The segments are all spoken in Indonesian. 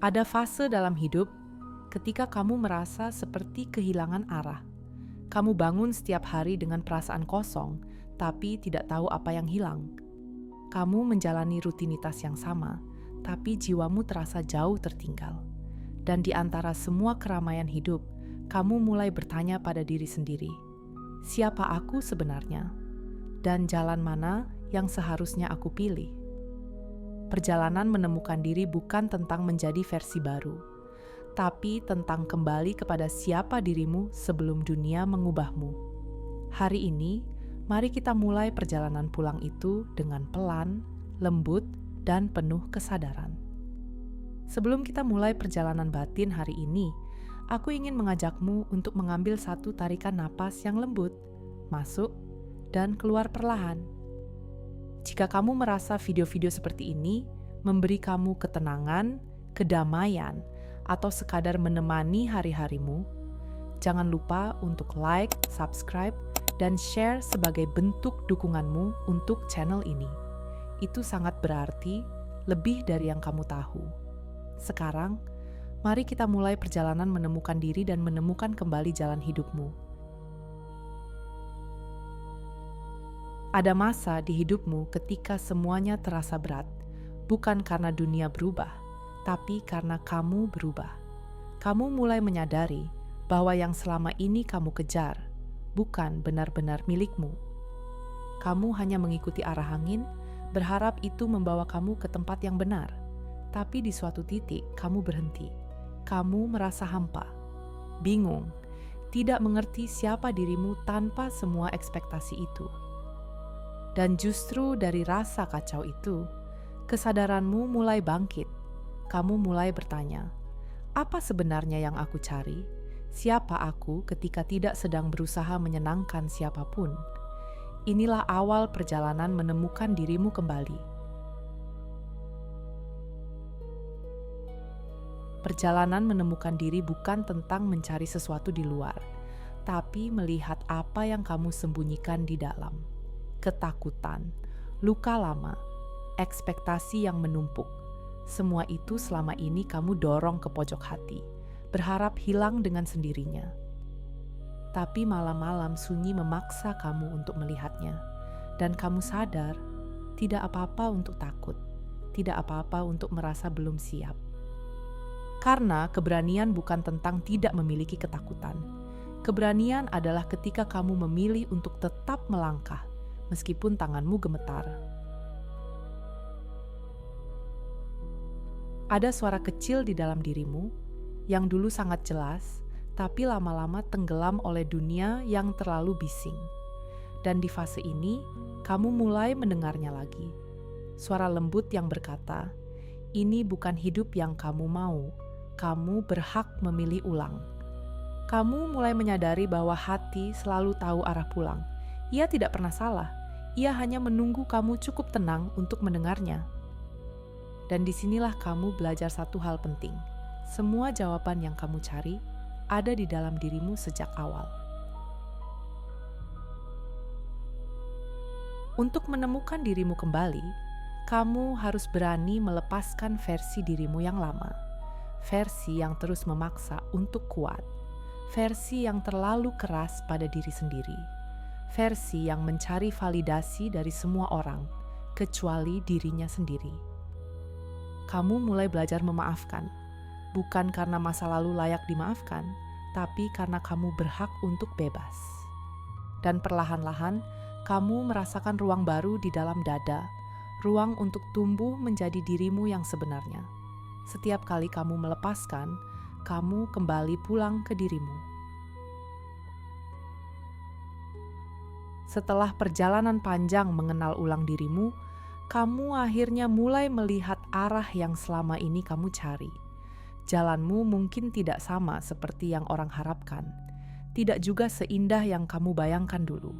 Ada fase dalam hidup ketika kamu merasa seperti kehilangan arah. Kamu bangun setiap hari dengan perasaan kosong, tapi tidak tahu apa yang hilang. Kamu menjalani rutinitas yang sama, tapi jiwamu terasa jauh tertinggal. Dan di antara semua keramaian hidup, kamu mulai bertanya pada diri sendiri, siapa aku sebenarnya? Dan jalan mana yang seharusnya aku pilih? Perjalanan menemukan diri bukan tentang menjadi versi baru, tapi tentang kembali kepada siapa dirimu sebelum dunia mengubahmu. Hari ini, mari kita mulai perjalanan pulang itu dengan pelan, lembut, dan penuh kesadaran. Sebelum kita mulai perjalanan batin hari ini, aku ingin mengajakmu untuk mengambil satu tarikan napas yang lembut, masuk, dan keluar perlahan. Jika kamu merasa video-video seperti ini memberi kamu ketenangan, kedamaian, atau sekadar menemani hari-harimu, jangan lupa untuk like, subscribe, dan share sebagai bentuk dukunganmu untuk channel ini. Itu sangat berarti, lebih dari yang kamu tahu. Sekarang, mari kita mulai perjalanan menemukan diri dan menemukan kembali jalan hidupmu. Ada masa di hidupmu ketika semuanya terasa berat, bukan karena dunia berubah, tapi karena kamu berubah. Kamu mulai menyadari bahwa yang selama ini kamu kejar bukan benar-benar milikmu. Kamu hanya mengikuti arah angin, berharap itu membawa kamu ke tempat yang benar. Tapi di suatu titik kamu berhenti. Kamu merasa hampa, bingung, tidak mengerti siapa dirimu tanpa semua ekspektasi itu. Dan justru dari rasa kacau itu, kesadaranmu mulai bangkit. Kamu mulai bertanya, apa sebenarnya yang aku cari? Siapa aku ketika tidak sedang berusaha menyenangkan siapapun? Inilah awal perjalanan menemukan dirimu kembali. Perjalanan menemukan diri bukan tentang mencari sesuatu di luar, tapi melihat apa yang kamu sembunyikan di dalam. Ketakutan, luka lama, ekspektasi yang menumpuk. Semua itu selama ini kamu dorong ke pojok hati, berharap hilang dengan sendirinya. Tapi malam-malam sunyi memaksa kamu untuk melihatnya, dan kamu sadar tidak apa-apa untuk takut, tidak apa-apa untuk merasa belum siap. Karena keberanian bukan tentang tidak memiliki ketakutan. Keberanian adalah ketika kamu memilih untuk tetap melangkah, meskipun tanganmu gemetar. Ada suara kecil di dalam dirimu yang dulu sangat jelas, tapi lama-lama tenggelam oleh dunia yang terlalu bising. Dan di fase ini, kamu mulai mendengarnya lagi. Suara lembut yang berkata, ini bukan hidup yang kamu mau, kamu berhak memilih ulang. Kamu mulai menyadari bahwa hati selalu tahu arah pulang. Ia tidak pernah salah. Ia hanya menunggu kamu cukup tenang untuk mendengarnya. Dan disinilah kamu belajar satu hal penting. Semua jawaban yang kamu cari ada di dalam dirimu sejak awal. Untuk menemukan dirimu kembali, kamu harus berani melepaskan versi dirimu yang lama. Versi yang terus memaksa untuk kuat. Versi yang terlalu keras pada diri sendiri. Versi yang mencari validasi dari semua orang, kecuali dirinya sendiri. Kamu mulai belajar memaafkan, bukan karena masa lalu layak dimaafkan, tapi karena kamu berhak untuk bebas. Dan perlahan-lahan, kamu merasakan ruang baru di dalam dada, ruang untuk tumbuh menjadi dirimu yang sebenarnya. Setiap kali kamu melepaskan, kamu kembali pulang ke dirimu. Setelah perjalanan panjang mengenal ulang dirimu, kamu akhirnya mulai melihat arah yang selama ini kamu cari. Jalanmu mungkin tidak sama seperti yang orang harapkan, tidak juga seindah yang kamu bayangkan dulu.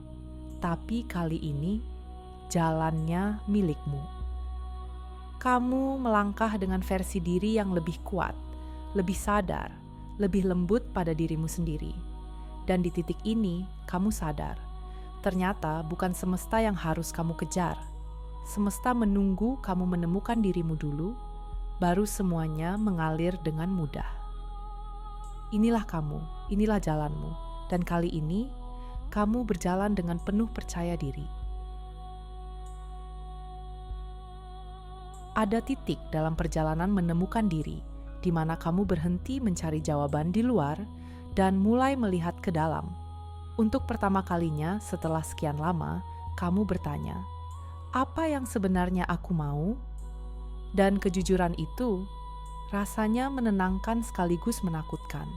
Tapi kali ini, jalannya milikmu. Kamu melangkah dengan versi diri yang lebih kuat, lebih sadar, lebih lembut pada dirimu sendiri. Dan di titik ini, kamu sadar, ternyata bukan semesta yang harus kamu kejar. Semesta menunggu kamu menemukan dirimu dulu, baru semuanya mengalir dengan mudah. Inilah kamu, inilah jalanmu, dan kali ini kamu berjalan dengan penuh percaya diri. Ada titik dalam perjalanan menemukan diri, di mana kamu berhenti mencari jawaban di luar dan mulai melihat ke dalam. Untuk pertama kalinya setelah sekian lama, kamu bertanya, apa yang sebenarnya aku mau? Dan kejujuran itu rasanya menenangkan sekaligus menakutkan.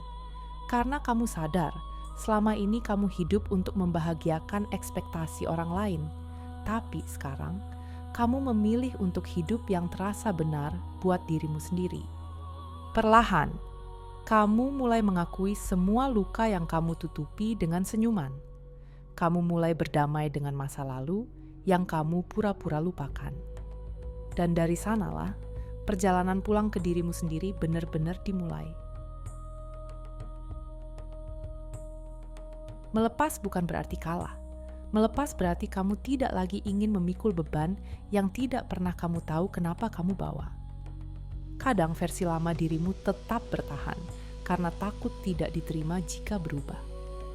Karena kamu sadar, selama ini kamu hidup untuk membahagiakan ekspektasi orang lain. Tapi sekarang, kamu memilih untuk hidup yang terasa benar buat dirimu sendiri. Perlahan, kamu mulai mengakui semua luka yang kamu tutupi dengan senyuman. Kamu mulai berdamai dengan masa lalu yang kamu pura-pura lupakan. Dan dari sanalah, perjalanan pulang ke dirimu sendiri benar-benar dimulai. Melepas bukan berarti kalah. Melepas berarti kamu tidak lagi ingin memikul beban yang tidak pernah kamu tahu kenapa kamu bawa. Kadang versi lama dirimu tetap bertahan karena takut tidak diterima jika berubah.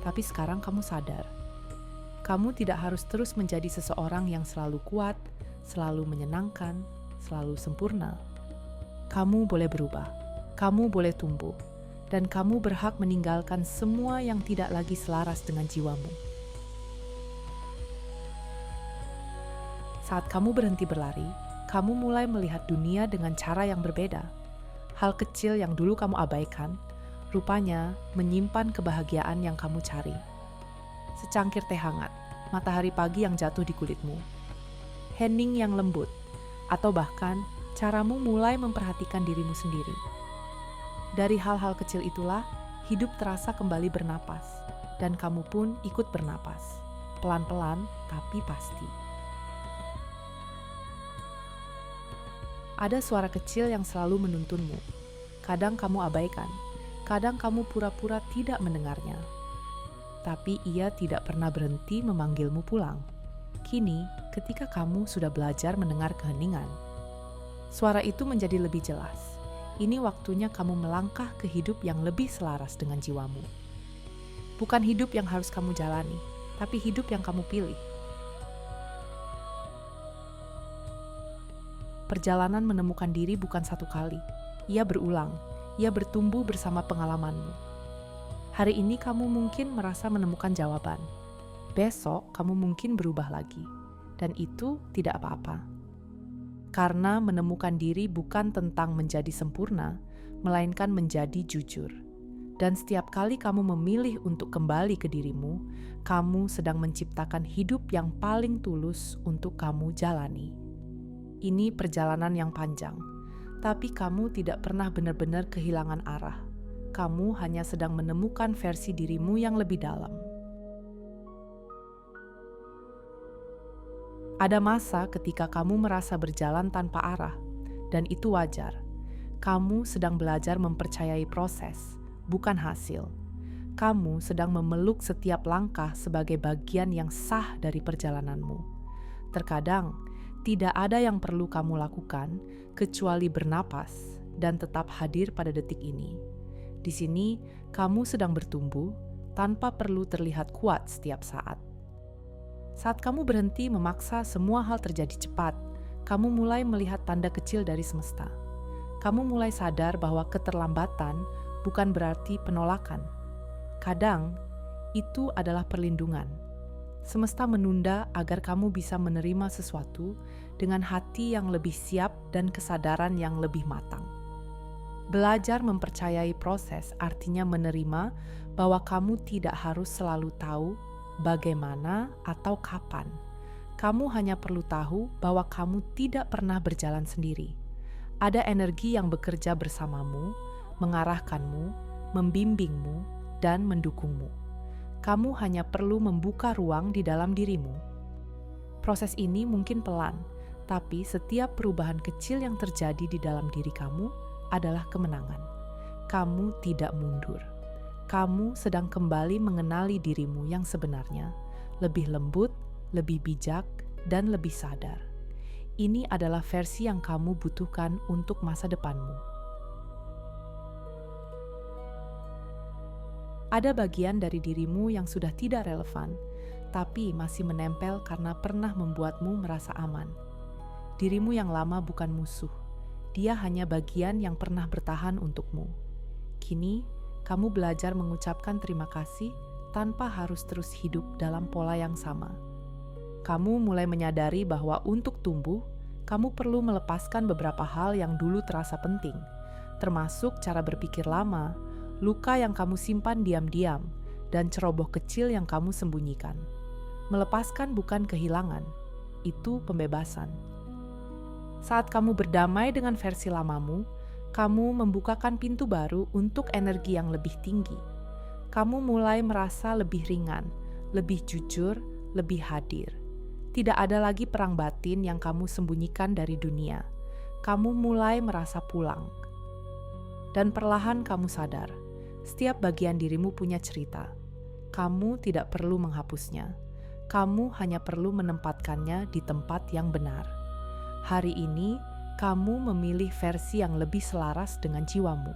Tapi sekarang kamu sadar, kamu tidak harus terus menjadi seseorang yang selalu kuat, selalu menyenangkan, selalu sempurna. Kamu boleh berubah, kamu boleh tumbuh, dan kamu berhak meninggalkan semua yang tidak lagi selaras dengan jiwamu. Saat kamu berhenti berlari, kamu mulai melihat dunia dengan cara yang berbeda. Hal kecil yang dulu kamu abaikan, rupanya menyimpan kebahagiaan yang kamu cari. Secangkir teh hangat, matahari pagi yang jatuh di kulitmu, hening yang lembut, atau bahkan caramu mulai memperhatikan dirimu sendiri. Dari hal-hal kecil itulah, hidup terasa kembali bernapas, dan kamu pun ikut bernapas, pelan-pelan tapi pasti. Ada suara kecil yang selalu menuntunmu. Kadang kamu abaikan, kadang kamu pura-pura tidak mendengarnya. Tapi ia tidak pernah berhenti memanggilmu pulang. Kini, ketika kamu sudah belajar mendengar keheningan, suara itu menjadi lebih jelas. Ini waktunya kamu melangkah ke hidup yang lebih selaras dengan jiwamu. Bukan hidup yang harus kamu jalani, tapi hidup yang kamu pilih. Perjalanan menemukan diri bukan satu kali. Ia berulang, ia bertumbuh bersama pengalamanmu. Hari ini kamu mungkin merasa menemukan jawaban. Besok kamu mungkin berubah lagi. Dan itu tidak apa-apa. Karena menemukan diri bukan tentang menjadi sempurna, melainkan menjadi jujur. Dan setiap kali kamu memilih untuk kembali ke dirimu, kamu sedang menciptakan hidup yang paling tulus untuk kamu jalani. Ini perjalanan yang panjang, tapi kamu tidak pernah benar-benar kehilangan arah. Kamu hanya sedang menemukan versi dirimu yang lebih dalam. Ada masa ketika kamu merasa berjalan tanpa arah, dan itu wajar. Kamu sedang belajar mempercayai proses, bukan hasil. Kamu sedang memeluk setiap langkah sebagai bagian yang sah dari perjalananmu. Terkadang, tidak ada yang perlu kamu lakukan kecuali bernapas dan tetap hadir pada detik ini. Di sini, kamu sedang bertumbuh tanpa perlu terlihat kuat setiap saat. Saat kamu berhenti memaksa semua hal terjadi cepat, kamu mulai melihat tanda kecil dari semesta. Kamu mulai sadar bahwa keterlambatan bukan berarti penolakan. Kadang, itu adalah perlindungan. Semesta menunda agar kamu bisa menerima sesuatu dengan hati yang lebih siap dan kesadaran yang lebih matang. Belajar mempercayai proses artinya menerima bahwa kamu tidak harus selalu tahu bagaimana atau kapan. Kamu hanya perlu tahu bahwa kamu tidak pernah berjalan sendiri. Ada energi yang bekerja bersamamu, mengarahkanmu, membimbingmu, dan mendukungmu. Kamu hanya perlu membuka ruang di dalam dirimu. Proses ini mungkin pelan, tapi setiap perubahan kecil yang terjadi di dalam diri kamu adalah kemenangan. Kamu tidak mundur. Kamu sedang kembali mengenali dirimu yang sebenarnya, lebih lembut, lebih bijak, dan lebih sadar. Ini adalah versi yang kamu butuhkan untuk masa depanmu. Ada bagian dari dirimu yang sudah tidak relevan, tapi masih menempel karena pernah membuatmu merasa aman. Dirimu yang lama bukan musuh, dia hanya bagian yang pernah bertahan untukmu. Kini, kamu belajar mengucapkan terima kasih tanpa harus terus hidup dalam pola yang sama. Kamu mulai menyadari bahwa untuk tumbuh, kamu perlu melepaskan beberapa hal yang dulu terasa penting, termasuk cara berpikir lama, luka yang kamu simpan diam-diam, dan ceroboh kecil yang kamu sembunyikan. Melepaskan bukan kehilangan, itu pembebasan. Saat kamu berdamai dengan versi lamamu, kamu membukakan pintu baru untuk energi yang lebih tinggi. Kamu mulai merasa lebih ringan, lebih jujur, lebih hadir. Tidak ada lagi perang batin yang kamu sembunyikan dari dunia. Kamu mulai merasa pulang. Dan perlahan kamu sadar, setiap bagian dirimu punya cerita. Kamu tidak perlu menghapusnya. Kamu hanya perlu menempatkannya di tempat yang benar. Hari ini, kamu memilih versi yang lebih selaras dengan jiwamu.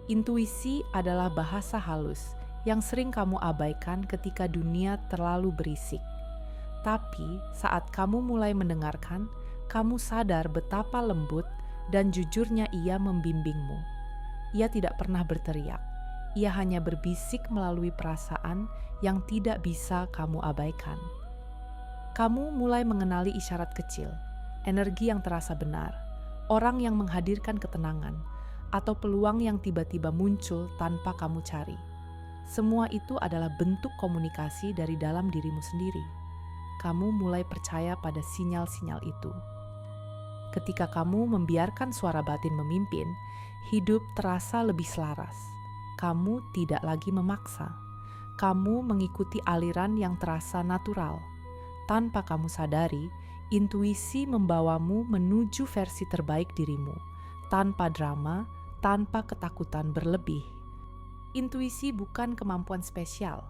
Intuisi adalah bahasa halus yang sering kamu abaikan ketika dunia terlalu berisik. Tapi saat kamu mulai mendengarkan, kamu sadar betapa lembut dan jujurnya ia membimbingmu. Ia tidak pernah berteriak. Ia hanya berbisik melalui perasaan yang tidak bisa kamu abaikan. Kamu mulai mengenali isyarat kecil, energi yang terasa benar, orang yang menghadirkan ketenangan, atau peluang yang tiba-tiba muncul tanpa kamu cari. Semua itu adalah bentuk komunikasi dari dalam dirimu sendiri. Kamu mulai percaya pada sinyal-sinyal itu. Ketika kamu membiarkan suara batin memimpin, hidup terasa lebih selaras. Kamu tidak lagi memaksa. Kamu mengikuti aliran yang terasa natural. Tanpa kamu sadari, intuisi membawamu menuju versi terbaik dirimu, tanpa drama, tanpa ketakutan berlebih. Intuisi bukan kemampuan spesial,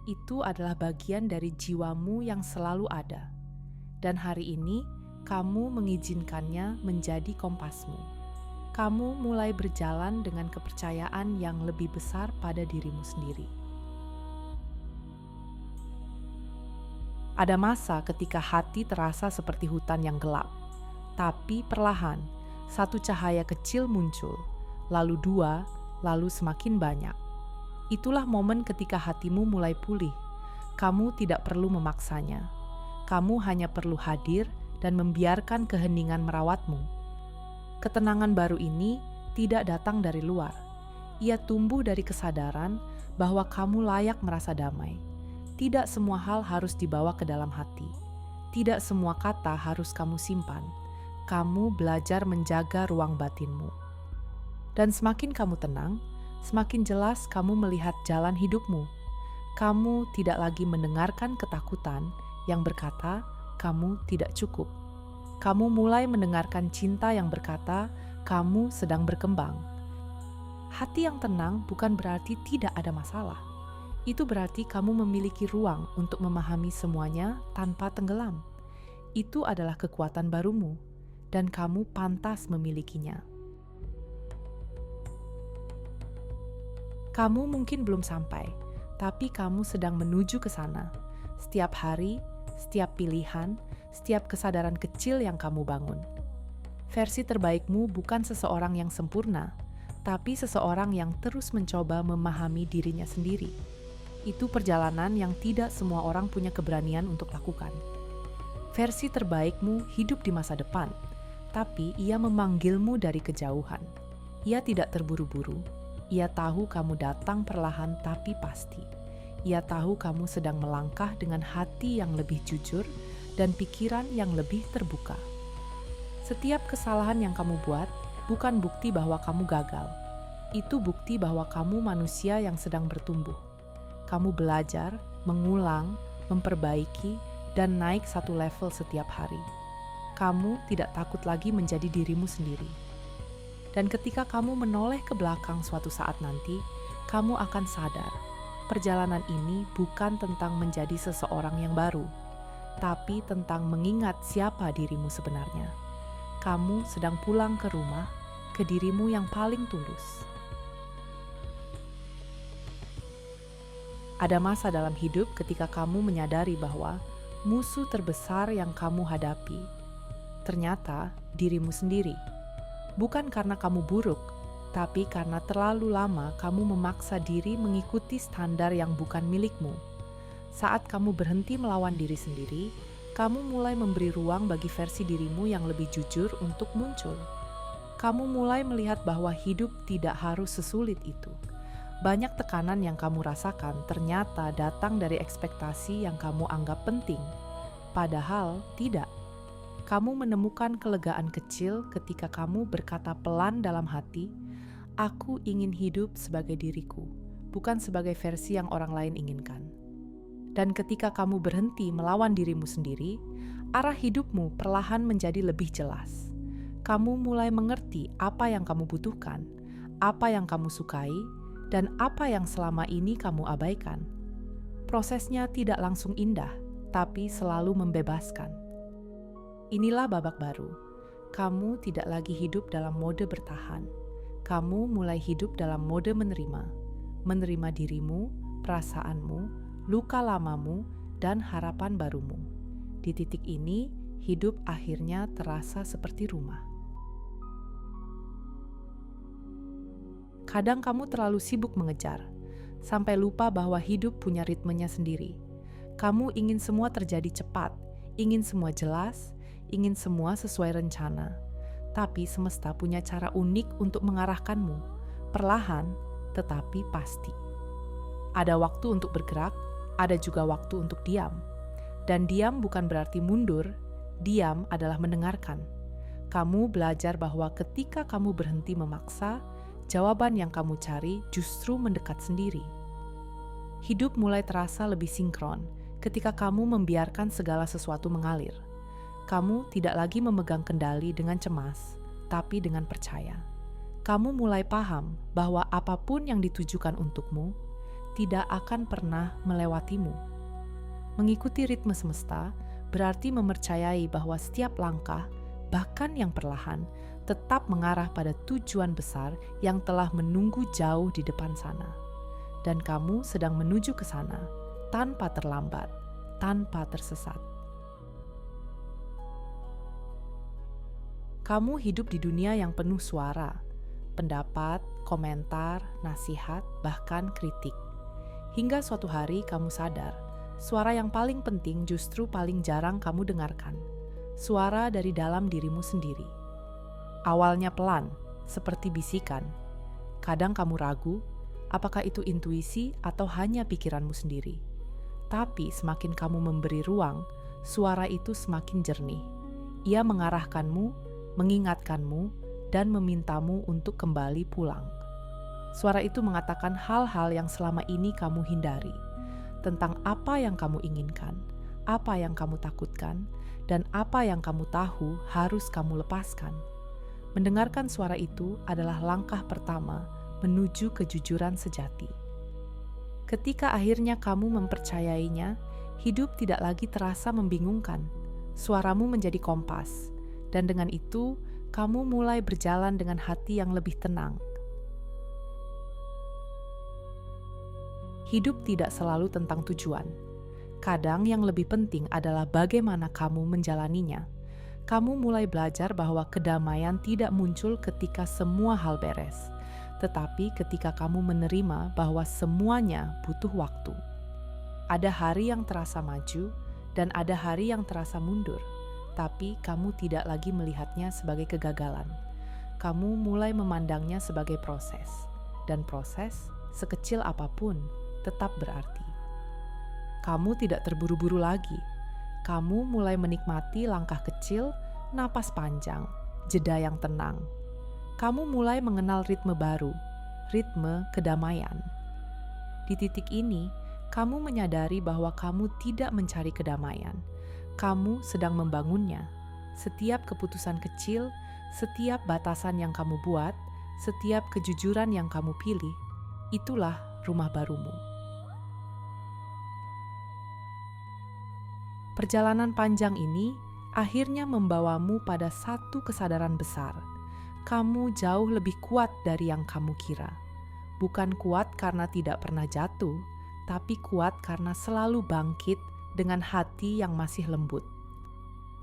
itu adalah bagian dari jiwamu yang selalu ada. Dan hari ini, kamu mengizinkannya menjadi kompasmu. Kamu mulai berjalan dengan kepercayaan yang lebih besar pada dirimu sendiri. Ada masa ketika hati terasa seperti hutan yang gelap, tapi perlahan, satu cahaya kecil muncul, lalu dua, lalu semakin banyak. Itulah momen ketika hatimu mulai pulih. Kamu tidak perlu memaksanya. Kamu hanya perlu hadir dan membiarkan keheningan merawatmu. Ketenangan baru ini tidak datang dari luar. Ia tumbuh dari kesadaran bahwa kamu layak merasa damai. Tidak semua hal harus dibawa ke dalam hati. Tidak semua kata harus kamu simpan. Kamu belajar menjaga ruang batinmu. Dan semakin kamu tenang, semakin jelas kamu melihat jalan hidupmu. Kamu tidak lagi mendengarkan ketakutan yang berkata, kamu tidak cukup. Kamu mulai mendengarkan cinta yang berkata, kamu sedang berkembang. Hati yang tenang bukan berarti tidak ada masalah. Itu berarti kamu memiliki ruang untuk memahami semuanya tanpa tenggelam. Itu adalah kekuatan barumu, dan kamu pantas memilikinya. Kamu mungkin belum sampai, tapi kamu sedang menuju ke sana. Setiap hari, setiap pilihan, setiap kesadaran kecil yang kamu bangun. Versi terbaikmu bukan seseorang yang sempurna, tapi seseorang yang terus mencoba memahami dirinya sendiri. Itu perjalanan yang tidak semua orang punya keberanian untuk lakukan. Versi terbaikmu hidup di masa depan, tapi ia memanggilmu dari kejauhan. Ia tidak terburu-buru. Ia tahu kamu datang perlahan tapi pasti. Ia tahu kamu sedang melangkah dengan hati yang lebih jujur dan pikiran yang lebih terbuka. Setiap kesalahan yang kamu buat bukan bukti bahwa kamu gagal. Itu bukti bahwa kamu manusia yang sedang bertumbuh. Kamu belajar, mengulang, memperbaiki, dan naik satu level setiap hari. Kamu tidak takut lagi menjadi dirimu sendiri. Dan ketika kamu menoleh ke belakang suatu saat nanti, kamu akan sadar, perjalanan ini bukan tentang menjadi seseorang yang baru, tapi tentang mengingat siapa dirimu sebenarnya. Kamu sedang pulang ke rumah, ke dirimu yang paling tulus. Ada masa dalam hidup ketika kamu menyadari bahwa musuh terbesar yang kamu hadapi ternyata dirimu sendiri. Bukan karena kamu buruk, tapi karena terlalu lama kamu memaksa diri mengikuti standar yang bukan milikmu. Saat kamu berhenti melawan diri sendiri, kamu mulai memberi ruang bagi versi dirimu yang lebih jujur untuk muncul. Kamu mulai melihat bahwa hidup tidak harus sesulit itu. Banyak tekanan yang kamu rasakan ternyata datang dari ekspektasi yang kamu anggap penting. Padahal tidak. Kamu menemukan kelegaan kecil ketika kamu berkata pelan dalam hati, "Aku ingin hidup sebagai diriku, bukan sebagai versi yang orang lain inginkan." Dan ketika kamu berhenti melawan dirimu sendiri, arah hidupmu perlahan menjadi lebih jelas. Kamu mulai mengerti apa yang kamu butuhkan, apa yang kamu sukai, dan apa yang selama ini kamu abaikan. Prosesnya tidak langsung indah, tapi selalu membebaskan. Inilah babak baru. Kamu tidak lagi hidup dalam mode bertahan. Kamu mulai hidup dalam mode menerima. Menerima dirimu, perasaanmu, luka lamamu, dan harapan barumu. Di titik ini, hidup akhirnya terasa seperti rumah. Kadang kamu terlalu sibuk mengejar, sampai lupa bahwa hidup punya ritmenya sendiri. Kamu ingin semua terjadi cepat, ingin semua jelas, ingin semua sesuai rencana. Tapi semesta punya cara unik untuk mengarahkanmu, perlahan tetapi pasti. Ada waktu untuk bergerak, ada juga waktu untuk diam. Dan diam bukan berarti mundur, diam adalah mendengarkan. Kamu belajar bahwa ketika kamu berhenti memaksa, jawaban yang kamu cari justru mendekat sendiri. Hidup mulai terasa lebih sinkron ketika kamu membiarkan segala sesuatu mengalir. Kamu tidak lagi memegang kendali dengan cemas, tapi dengan percaya. Kamu mulai paham bahwa apapun yang ditujukan untukmu tidak akan pernah melewatimu. Mengikuti ritme semesta berarti mempercayai bahwa setiap langkah, bahkan yang perlahan, tetap mengarah pada tujuan besar yang telah menunggu jauh di depan sana. Dan kamu sedang menuju ke sana, tanpa terlambat, tanpa tersesat. Kamu hidup di dunia yang penuh suara, pendapat, komentar, nasihat, bahkan kritik. Hingga suatu hari kamu sadar, suara yang paling penting justru paling jarang kamu dengarkan. Suara dari dalam dirimu sendiri. Awalnya pelan, seperti bisikan. Kadang kamu ragu, apakah itu intuisi atau hanya pikiranmu sendiri. Tapi semakin kamu memberi ruang, suara itu semakin jernih. Ia mengarahkanmu, mengingatkanmu, dan memintamu untuk kembali pulang. Suara itu mengatakan hal-hal yang selama ini kamu hindari, tentang apa yang kamu inginkan, apa yang kamu takutkan, dan apa yang kamu tahu harus kamu lepaskan. Mendengarkan suara itu adalah langkah pertama menuju kejujuran sejati. Ketika akhirnya kamu mempercayainya, hidup tidak lagi terasa membingungkan. Suaramu menjadi kompas, dan dengan itu kamu mulai berjalan dengan hati yang lebih tenang. Hidup tidak selalu tentang tujuan. Kadang yang lebih penting adalah bagaimana kamu menjalaninya. Kamu mulai belajar bahwa kedamaian tidak muncul ketika semua hal beres, tetapi ketika kamu menerima bahwa semuanya butuh waktu. Ada hari yang terasa maju, dan ada hari yang terasa mundur, tapi kamu tidak lagi melihatnya sebagai kegagalan. Kamu mulai memandangnya sebagai proses, dan proses, sekecil apapun, tetap berarti. Kamu tidak terburu-buru lagi. Kamu mulai menikmati langkah kecil, napas panjang, jeda yang tenang. Kamu mulai mengenal ritme baru, ritme kedamaian. Di titik ini, kamu menyadari bahwa kamu tidak mencari kedamaian. Kamu sedang membangunnya. Setiap keputusan kecil, setiap batasan yang kamu buat, setiap kejujuran yang kamu pilih, itulah rumah barumu. Perjalanan panjang ini akhirnya membawamu pada satu kesadaran besar. Kamu jauh lebih kuat dari yang kamu kira. Bukan kuat karena tidak pernah jatuh, tapi kuat karena selalu bangkit dengan hati yang masih lembut.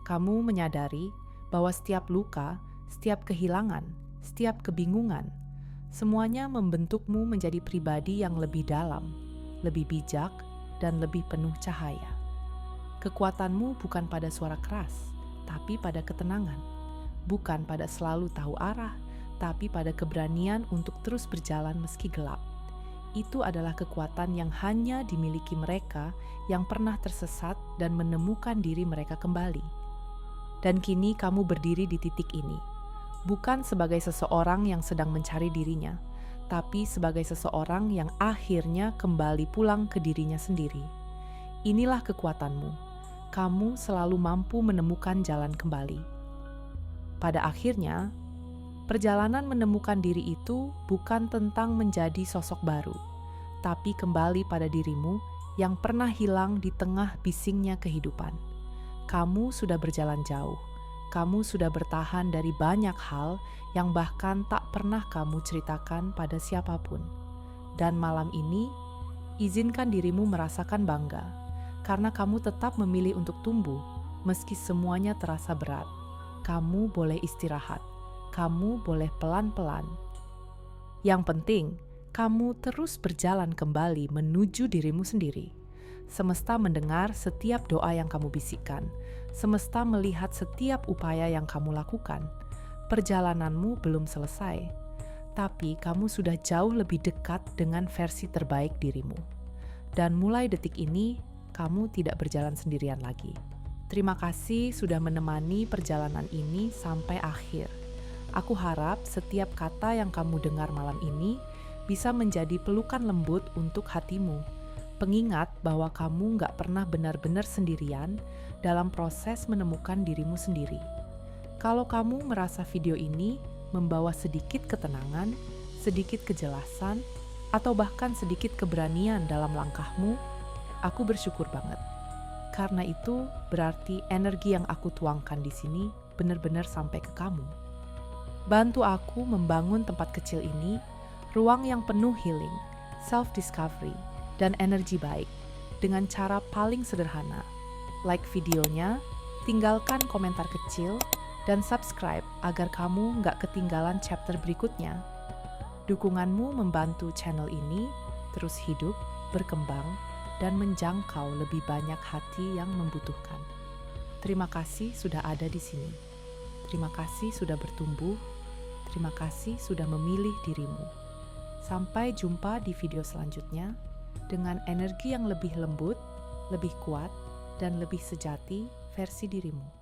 Kamu menyadari bahwa setiap luka, setiap kehilangan, setiap kebingungan, semuanya membentukmu menjadi pribadi yang lebih dalam, lebih bijak, dan lebih penuh cahaya. Kekuatanmu bukan pada suara keras, tapi pada ketenangan. Bukan pada selalu tahu arah, tapi pada keberanian untuk terus berjalan meski gelap. Itu adalah kekuatan yang hanya dimiliki mereka yang pernah tersesat dan menemukan diri mereka kembali. Dan kini kamu berdiri di titik ini, bukan sebagai seseorang yang sedang mencari dirinya, tapi sebagai seseorang yang akhirnya kembali pulang ke dirinya sendiri. Inilah kekuatanmu. Kamu selalu mampu menemukan jalan kembali. Pada akhirnya, perjalanan menemukan diri itu bukan tentang menjadi sosok baru, tapi kembali pada dirimu yang pernah hilang di tengah bisingnya kehidupan. Kamu sudah berjalan jauh. Kamu sudah bertahan dari banyak hal yang bahkan tak pernah kamu ceritakan pada siapapun. Dan malam ini, izinkan dirimu merasakan bangga, karena kamu tetap memilih untuk tumbuh, meski semuanya terasa berat. Kamu boleh istirahat. Kamu boleh pelan-pelan. Yang penting, kamu terus berjalan kembali menuju dirimu sendiri. Semesta mendengar setiap doa yang kamu bisikkan. Semesta melihat setiap upaya yang kamu lakukan. Perjalananmu belum selesai, tapi kamu sudah jauh lebih dekat dengan versi terbaik dirimu. Dan mulai detik ini, kamu tidak berjalan sendirian lagi. Terima kasih sudah menemani perjalanan ini sampai akhir. Aku harap setiap kata yang kamu dengar malam ini bisa menjadi pelukan lembut untuk hatimu. Pengingat bahwa kamu gak pernah benar-benar sendirian dalam proses menemukan dirimu sendiri. Kalau kamu merasa video ini membawa sedikit ketenangan, sedikit kejelasan, atau bahkan sedikit keberanian dalam langkahmu, aku bersyukur banget. Karena itu berarti energi yang aku tuangkan di sini benar-benar sampai ke kamu. Bantu aku membangun tempat kecil ini, ruang yang penuh healing, self-discovery, dan energi baik dengan cara paling sederhana. Like videonya, tinggalkan komentar kecil, dan subscribe agar kamu nggak ketinggalan chapter berikutnya. Dukunganmu membantu channel ini terus hidup, berkembang, dan menjangkau lebih banyak hati yang membutuhkan. Terima kasih sudah ada di sini. Terima kasih sudah bertumbuh. Terima kasih sudah memilih dirimu. Sampai jumpa di video selanjutnya dengan energi yang lebih lembut, lebih kuat, dan lebih sejati versi dirimu.